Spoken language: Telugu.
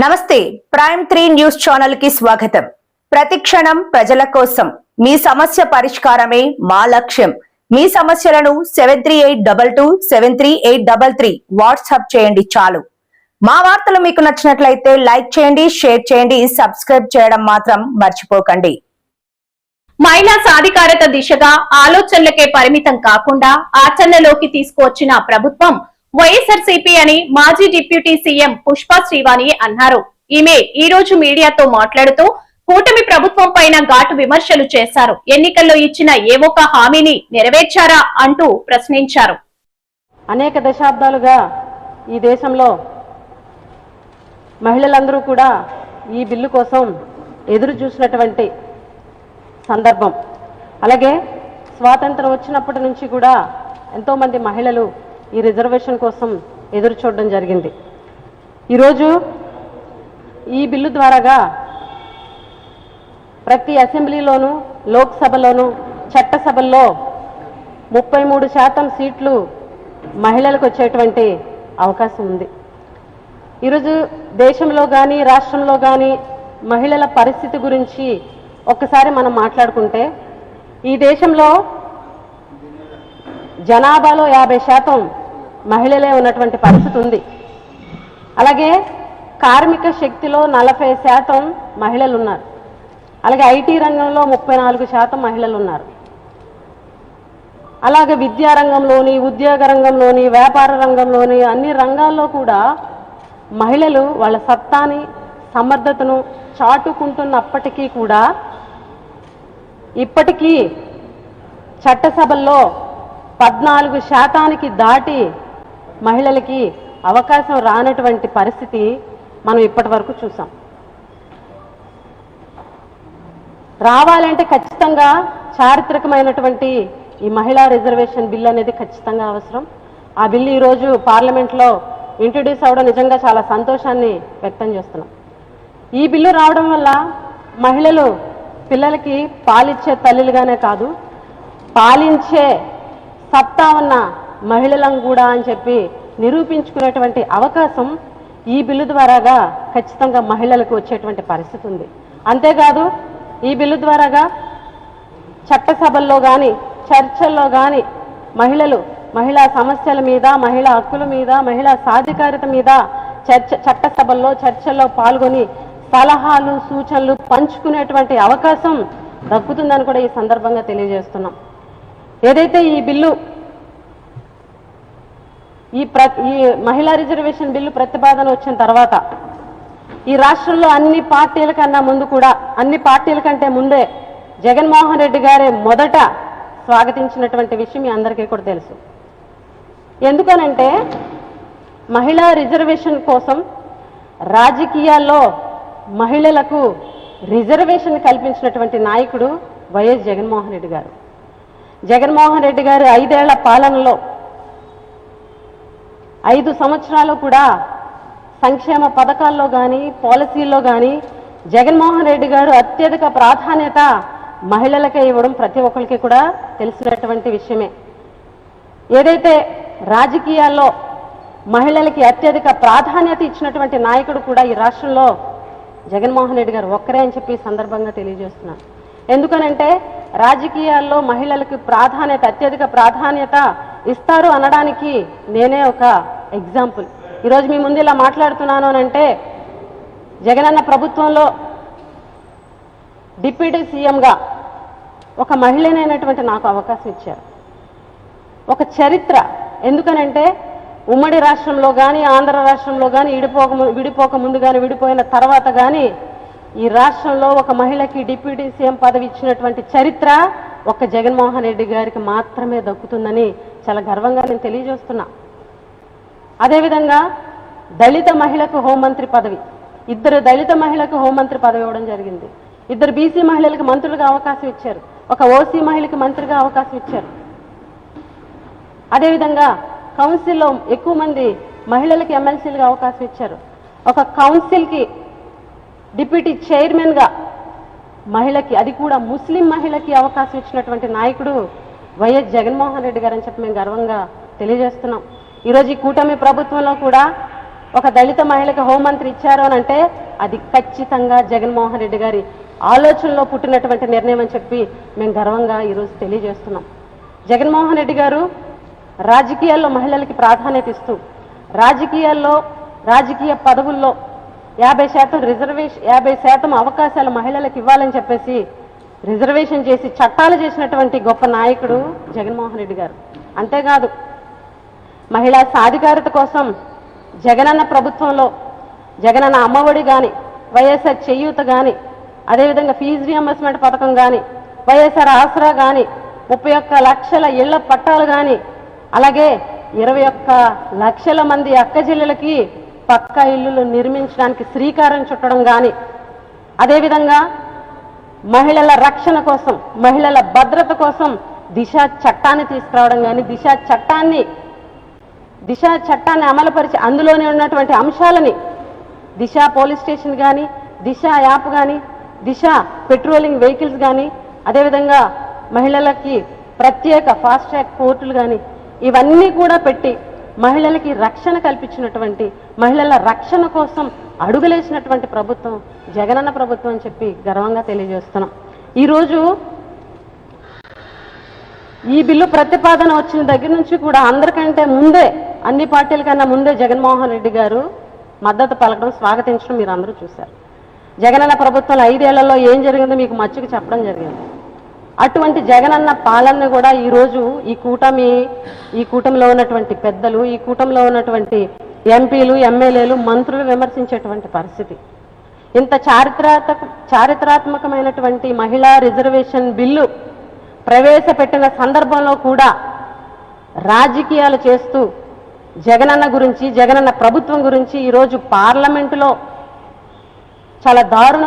నమస్తే ప్రైమ్ 3 న్యూస్ ఛానల్ కి స్వాగతం. ప్రతిక్షణం ప్రజల కోసం మీ సమస్య పరిష్కారమే మా లక్ష్యం. మీ సమస్యలను 7382273833 వాట్సాప్ చేయండి చాలు. మా వార్తలు మీకు నచ్చినట్లయితే లైక్ చేయండి, షేర్ చేయండి, సబ్స్క్రైబ్ చేయడం మాత్రం మర్చిపోకండి. మహిళా సాధికారత దిశగా ఆలోచనలకే పరిమితం కాకుండా ఆచరణలోకి తీసుకువచ్చిన ప్రభుత్వం వైఎస్ఆర్సీపీ అని మాజీ డిప్యూటీ సీఎం పుష్ప శ్రీవాణి అన్నారు. ఈమె ఈ రోజు మీడియాతో మాట్లాడుతూ కూటమి ప్రభుత్వం పైన ఘాటు విమర్శలు చేశారు. ఎన్నికల్లో ఇచ్చిన ఏ ఒక్క హామీని నెరవేర్చారా అంటూ ప్రశ్నించారు. అనేక దశాబ్దాలుగా ఈ దేశంలో మహిళలందరూ కూడా ఈ బిల్లు కోసం ఎదురు చూసినటువంటి సందర్భం. అలాగే స్వాతంత్రం వచ్చినప్పటి నుంచి కూడా ఎంతోమంది మహిళలు ఈ రిజర్వేషన్ కోసం ఎదురు చూడడం జరిగింది. ఈరోజు ఈ బిల్లు ద్వారాగా ప్రతి అసెంబ్లీలోనూ, లోక్సభలోనూ, చట్టసభల్లో 33% సీట్లు మహిళలకు వచ్చేటువంటి అవకాశం ఉంది. ఈరోజు దేశంలో కానీ రాష్ట్రంలో కానీ మహిళల పరిస్థితి గురించి ఒక్కసారి మనం మాట్లాడుకుంటే ఈ దేశంలో జనాభాలో 50% మహిళలే ఉన్నటువంటి పరిస్థితి ఉంది. అలాగే కార్మిక శక్తిలో 40% మహిళలు ఉన్నారు. అలాగే ఐటీ రంగంలో 34% మహిళలు ఉన్నారు. అలాగే విద్యా రంగంలోని, ఉద్యోగ రంగంలోని, వ్యాపార రంగంలోని అన్ని రంగాల్లో కూడా మహిళలు వాళ్ళ సత్తాని, సమర్థతను చాటుకుంటున్నప్పటికీ కూడా ఇప్పటికీ చట్టసభల్లో 14% దాటి మహిళలకి అవకాశం రానటువంటి పరిస్థితి మనం ఇప్పటి వరకు చూసాం. రావాలంటే ఖచ్చితంగా చారిత్రకమైనటువంటి ఈ మహిళా రిజర్వేషన్ బిల్ అనేది ఖచ్చితంగా అవసరం. ఆ బిల్లు ఈరోజు పార్లమెంట్లో ఇంట్రడ్యూస్ అవ్వడం నిజంగా చాలా సంతోషాన్ని వ్యక్తం చేస్తున్నాం. ఈ బిల్లు రావడం వల్ల మహిళలు పిల్లలకి పాలిచ్చే తల్లులుగానే కాదు, పాలించే సత్తా ఉన్న మహిళలను కూడా అని చెప్పి నిరూపించుకునేటువంటి అవకాశం ఈ బిల్లు ద్వారాగా ఖచ్చితంగా మహిళలకు వచ్చేటువంటి పరిస్థితి ఉంది. అంతేకాదు ఈ బిల్లు ద్వారాగా చట్టసభల్లో కానీ, చర్చల్లో కానీ మహిళా సమస్యల మీద, మహిళా హక్కుల మీద, మహిళా సాధికారత మీద చట్టసభల్లో, చర్చల్లో పాల్గొని సలహాలు, సూచనలు పంచుకునేటువంటి అవకాశం దక్కుతుందని కూడా ఈ సందర్భంగా తెలియజేస్తున్నాం. ఏదైతే ఈ బిల్లు ఈ మహిళా రిజర్వేషన్ బిల్లు ప్రతిపాదన వచ్చిన తర్వాత ఈ రాష్ట్రంలో అన్ని పార్టీల కన్నా ముందు కూడా, అన్ని పార్టీల కంటే ముందే జగన్మోహన్ రెడ్డి గారే మొదట స్వాగతించినటువంటి విషయం మీ అందరికీ కూడా తెలుసు. ఎందుకనంటే మహిళా రిజర్వేషన్ కోసం రాజకీయాల్లో మహిళలకు రిజర్వేషన్ కల్పించినటువంటి నాయకుడు వైఎస్ జగన్మోహన్ రెడ్డి గారు. జగన్మోహన్ రెడ్డి గారు 5 ఏళ్ల పాలనలో 5 సంవత్సరాలు కూడా సంక్షేమ పథకాల్లో కానీ, పాలసీల్లో కానీ జగన్మోహన్ రెడ్డి గారు అత్యధిక ప్రాధాన్యత మహిళలకే ఇవ్వడం ప్రతి ఒక్కరికి కూడా తెలిసినటువంటి విషయమే. ఏదైతే రాజకీయాల్లో మహిళలకి అత్యధిక ప్రాధాన్యత ఇచ్చినటువంటి నాయకుడు కూడా ఈ రాష్ట్రంలో జగన్మోహన్ రెడ్డి గారు ఒక్కరే అని చెప్పి సందర్భంగా తెలియజేస్తున్నాను. ఎందుకనంటే రాజకీయాల్లో మహిళలకు అత్యధిక ప్రాధాన్యత ఇస్తారు అనడానికి నేనే ఒక ఎగ్జాంపుల్. ఈరోజు మీ ముందు ఇలా మాట్లాడుతున్నాను అనంటే జగనన్న ప్రభుత్వంలో డిప్యూటీ సీఎంగా ఒక మహిళనైనటువంటి నాకు అవకాశం ఇచ్చారు. ఒక చరిత్ర. ఎందుకనంటే ఉమ్మడి రాష్ట్రంలో కానీ, ఆంధ్ర రాష్ట్రంలో కానీ, విడిపోక ముందు కానీ, విడిపోయిన తర్వాత కానీ ఈ రాష్ట్రంలో ఒక మహిళకి డిప్యూటీ సీఎం పదవి ఇచ్చినటువంటి చరిత్ర ఒక్క జగన్మోహన్ రెడ్డి గారికి మాత్రమే దక్కుతుందని చాలా గర్వంగా నేను తెలియజేస్తున్నా. అదేవిధంగా దళిత మహిళకు హోంమంత్రి పదవి, 2 దళిత మహిళకు హోంమంత్రి పదవి ఇవ్వడం జరిగింది. 2 బీసీ మహిళలకు మంత్రులుగా అవకాశం ఇచ్చారు. ఒక ఓసీ మహిళకి మంత్రిగా అవకాశం ఇచ్చారు. అదేవిధంగా కౌన్సిల్లో ఎక్కువ మంది మహిళలకి ఎమ్మెల్సీలుగా అవకాశం ఇచ్చారు. ఒక కౌన్సిల్కి డిప్యూటీ చైర్మన్గా మహిళకి, అది కూడా ముస్లిం మహిళకి అవకాశం ఇచ్చినటువంటి నాయకుడు వైఎస్ జగన్మోహన్ రెడ్డి గారు అని చెప్పి మేము గర్వంగా తెలియజేస్తున్నాం. ఈరోజు ఈ కూటమి ప్రభుత్వంలో కూడా ఒక దళిత మహిళకి హోంమంత్రి ఇచ్చారు అని అంటే అది ఖచ్చితంగా జగన్మోహన్ రెడ్డి గారి ఆలోచనలో పుట్టినటువంటి నిర్ణయం అని చెప్పి మేము గర్వంగా ఈరోజు తెలియజేస్తున్నాం. జగన్మోహన్ రెడ్డి గారు రాజకీయాల్లో మహిళలకి ప్రాధాన్యత ఇస్తూ రాజకీయ పదవుల్లో 50% రిజర్వేషన్ 50% అవకాశాలు మహిళలకు ఇవ్వాలని చెప్పేసి రిజర్వేషన్ చేసి చట్టాలు చేసినటువంటి గొప్ప నాయకుడు జగన్మోహన్ రెడ్డి గారు. అంతేకాదు మహిళా సాధికారత కోసం జగనన్న ప్రభుత్వంలో జగనన్న అమ్మఒడి కానీ, వైఎస్ఆర్ చేయూత కానీ, అదేవిధంగా ఫీజు రియంబర్స్మెంట్ పథకం కానీ, వైఎస్ఆర్ ఆసరా కానీ, 31 లక్షల ఇళ్ల పట్టాలు కానీ, అలాగే 21 లక్షల మంది అక్క చెల్లెలకి పక్కా ఇల్లులు నిర్మించడానికి శ్రీకారం చుట్టడం కానీ, అదేవిధంగా మహిళల రక్షణ కోసం, మహిళల భద్రత కోసం దిశ చట్టాన్ని తీసుకురావడం కానీ, దిశ చట్టాన్ని అమలుపరిచి అందులోనే ఉన్నటువంటి అంశాలని దిశ పోలీస్ స్టేషన్ కానీ, దిశ యాప్ కానీ, దిశ పెట్రోలింగ్ వెహికల్స్ కానీ, అదేవిధంగా మహిళలకి ప్రత్యేక ఫాస్ట్ ట్రాక్ కోర్టులు కానీ ఇవన్నీ కూడా పెట్టి మహిళలకి రక్షణ కల్పించినటువంటి, మహిళల రక్షణ కోసం అడుగులేసినటువంటి ప్రభుత్వం జగనన్న ప్రభుత్వం అని చెప్పి గర్వంగా తెలియజేస్తున్నాం. ఈరోజు ఈ బిల్లు ప్రతిపాదన వచ్చిన దగ్గర నుంచి కూడా అందరికంటే ముందే, అన్ని పార్టీల కన్నా ముందే జగన్మోహన్ రెడ్డి గారు మద్దతు పలకడం, స్వాగతించడం మీరు అందరూ చూశారు. జగనన్న ప్రభుత్వంలో 5 ఏళ్లలో ఏం జరిగిందో మీకు మచ్చుకు చెప్పడం జరిగింది. అటువంటి జగనన్న పాలన కూడా ఈరోజు ఈ కూటమిలో ఉన్నటువంటి పెద్దలు, ఈ కూటమిలో ఉన్నటువంటి ఎంపీలు, ఎమ్మెల్యేలు, మంత్రులు విమర్శించేటువంటి పరిస్థితి. ఇంత చారిత్రాత్మకమైనటువంటి మహిళా రిజర్వేషన్ బిల్లు ప్రవేశపెట్టిన సందర్భంలో కూడా రాజకీయాలు చేస్తూ జగనన్న గురించి, జగనన్న ప్రభుత్వం గురించి ఈరోజు పార్లమెంటులో చాలా దారుణ